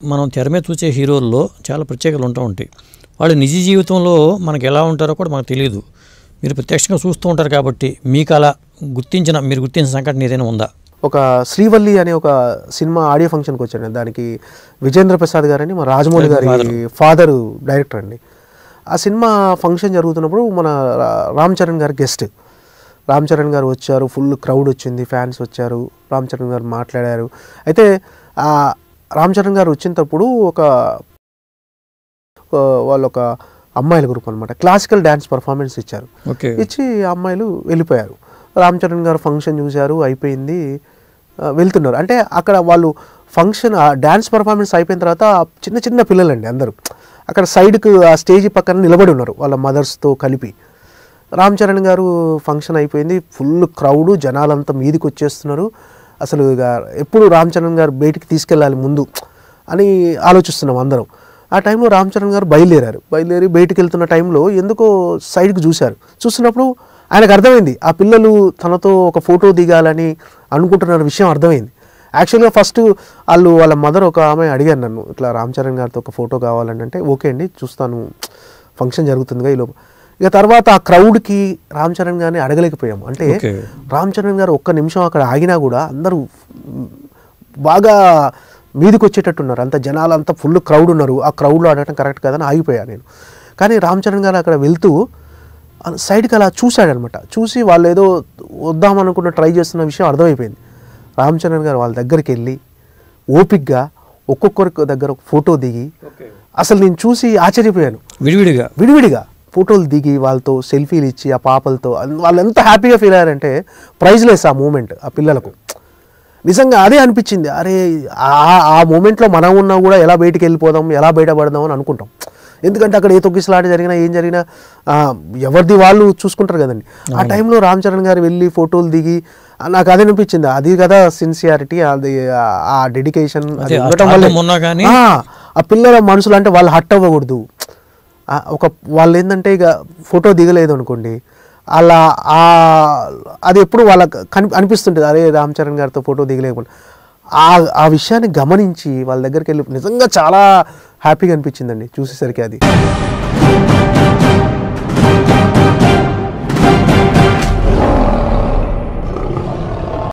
మనం తెర మీద చూసే హీరోల్లో చాలా ప్రత్యేకతలు ఉంటూ ఉంటాయి. వాళ్ళు నిజ జీవితంలో మనకు ఎలా ఉంటారో కూడా మనకు తెలియదు. మీరు ప్రత్యక్షంగా చూస్తూ ఉంటారు కాబట్టి మీకు అలా మీరు గుర్తించిన సంఘటన ఏదైనా ఉందా? ఒక శ్రీవల్లి అనే ఒక సినిమా ఆడియో ఫంక్షన్కి వచ్చాను. దానికి విజేంద్ర ప్రసాద్ గారని మా రాజమౌళి గారి ఫాదరు డైరెక్టర్ అండి. ఆ సినిమా ఫంక్షన్ జరుగుతున్నప్పుడు మన రామ్ చరణ్ గారు గెస్ట్. రామ్ చరణ్ గారు వచ్చారు, ఫుల్ క్రౌడ్ వచ్చింది, ఫ్యాన్స్ వచ్చారు, రామ్ చరణ్ గారు మాట్లాడారు. అయితే రామ్ చరణ్ గారు వచ్చినప్పుడు వాళ్ళు ఒక అమ్మాయిల గ్రూప్ అనమాట క్లాసికల్ డ్యాన్స్ పర్ఫార్మెన్స్ ఇచ్చారు. ఇచ్చి అమ్మాయిలు వెళ్ళిపోయారు. రామ్ చరణ్ గారు ఫంక్షన్ చూశారు, అయిపోయింది, వెళ్తున్నారు. అంటే అక్కడ వాళ్ళు ఫంక్షన్ డ్యాన్స్ పర్ఫార్మెన్స్ అయిపోయిన తర్వాత చిన్న చిన్న పిల్లలండి అందరూ అక్కడ సైడ్కి ఆ స్టేజ్ పక్కన నిలబడి ఉన్నారు వాళ్ళ మదర్స్తో కలిపి. రామ్ చరణ్ గారు ఫంక్షన్ అయిపోయింది, ఫుల్ క్రౌడు, జనాలంతా మీదికి వచ్చేస్తున్నారు. అసలు ఇక ఎప్పుడు రామ్ చరణ్ గారు బయటికి తీసుకెళ్ళాలి ముందు అని ఆలోచిస్తున్నాం అందరం. ఆ టైంలో రామ్ చరణ్ గారు బయలుదేరి బయటికి వెళ్తున్న టైంలో ఎందుకో సైడ్కి చూసినప్పుడు ఆయనకు అర్థమైంది ఆ పిల్లలు తనతో ఒక ఫోటో దిగాలని అనుకుంటున్న విషయం అర్థమైంది. యాక్చువల్గా ఫస్ట్ వాళ్ళ మదర్ ఒక ఆమె అడిగారు నన్ను, ఇట్లా రామ్ చరణ్ గారితో ఒక ఫోటో కావాలని. అంటే ఓకే అండి చూస్తాను, ఫంక్షన్ జరుగుతుందిగా ఈలోపు. ఇక తర్వాత ఆ క్రౌడ్కి రామ్ చరణ్ గారిని అడగలేకపోయాము. అంటే రామ్ చరణ్ గారు ఒక్క నిమిషం అక్కడ ఆగినా కూడా అందరూ బాగా మీదికి వచ్చేటట్టున్నారు, అంత జనాలు అంతా ఫుల్ క్రౌడ్ ఉన్నారు. ఆ క్రౌడ్లో అడగటం కరెక్ట్ కాదని ఆగిపోయాను నేను. కానీ రామ్ చరణ్ గారు అక్కడ వెళ్తూ సైడ్కి అలా చూశాడనమాట. చూసి వాళ్ళు ఏదో వద్దామనుకున్న ట్రై చేస్తున్న విషయం అర్థమైపోయింది. రామ్ చరణ్ గారు వాళ్ళ దగ్గరికి వెళ్ళి ఓపిక్గా ఒక్కొక్కరి దగ్గర ఒక ఫోటో దిగి, అసలు నేను చూసి ఆశ్చర్యపోయాను. విడివిడిగా ఫోటోలు దిగి వాళ్ళతో సెల్ఫీలు ఇచ్చి ఆ పాపలతో వాళ్ళు ఎంత హ్యాపీగా ఫీల్ అయ్యారంటే ప్రైజ్లెస్ ఆ మూమెంట్. ఆ పిల్లలకు నిజంగా అదే అనిపించింది, అరే ఆ మూమెంట్లో మనం ఉన్నా కూడా ఎలా బయటికి వెళ్ళిపోదాం, ఎలా బయటపడదాం అని అనుకుంటాం. ఎందుకంటే అక్కడ ఏ తొక్కిసలాట జరిగినా ఏం జరిగినా ఎవరిది వాళ్ళు చూసుకుంటారు కదండి. ఆ టైంలో రామ్ చరణ్ గారు వెళ్ళి ఫోటోలు దిగి నాకు అదే అనిపించింది. అది కదా సిన్సియారిటీ, అది ఆ డెడికేషన్ ఉండటం వల్ల ఆ పిల్లల మనసులు అంటే వాళ్ళు హట్ అవ్వకూడదు. వాళ్ళు ఏంటంటే ఇక ఫోటో దిగలేదు అనుకోండి, అలా అది ఎప్పుడు వాళ్ళకి అనిపిస్తుంటుంది, అరే రామ్ చరణ్ గారితో ఫోటో దిగలేకుండా. ఆ విషయాన్ని గమనించి వాళ్ళ దగ్గరికి వెళ్ళి నిజంగా చాలా హ్యాపీగా అనిపించిందండి చూసేసరికి అది.